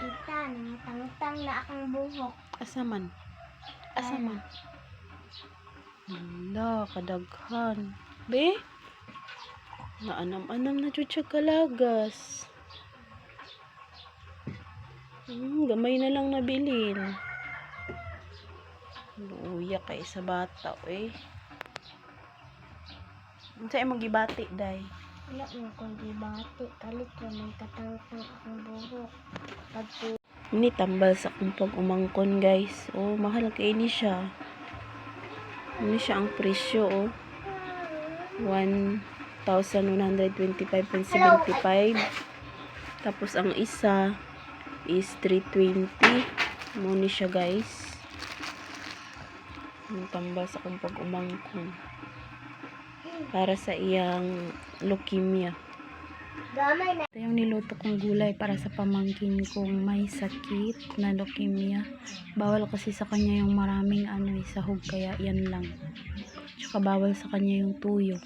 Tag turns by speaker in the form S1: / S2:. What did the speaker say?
S1: Kita, nangatangtang na akong buhok.
S2: Asaman. Asaman. Hala, kadaghan. Be? Naanam-anam na jud siya kalagas. Gamay na lang nabilin. Luya kay sa bata, eh. Ano sa'yo mag-ibati, day?
S1: Wala mo kong gibati. Kalit naman katangtang akong buhok. Pagpo.
S2: Ini tambal sa akong pag-umangkon, guys. Oh, mahal kay ini siya. Ini siya ang presyo, oh. 1,125.75. Tapos ang isa is 320. Muni siya, guys. Ang tambal sa akong pag-umangkon. Para sa iyang leukemia.
S1: Gamay na.
S2: Ito yung niluto kong gulay para sa pamangkin kong may sakit na leukemia. Bawal kasi sa kanya yung maraming sahog, kaya yan lang. Tsaka bawal sa kanya yung tuyo.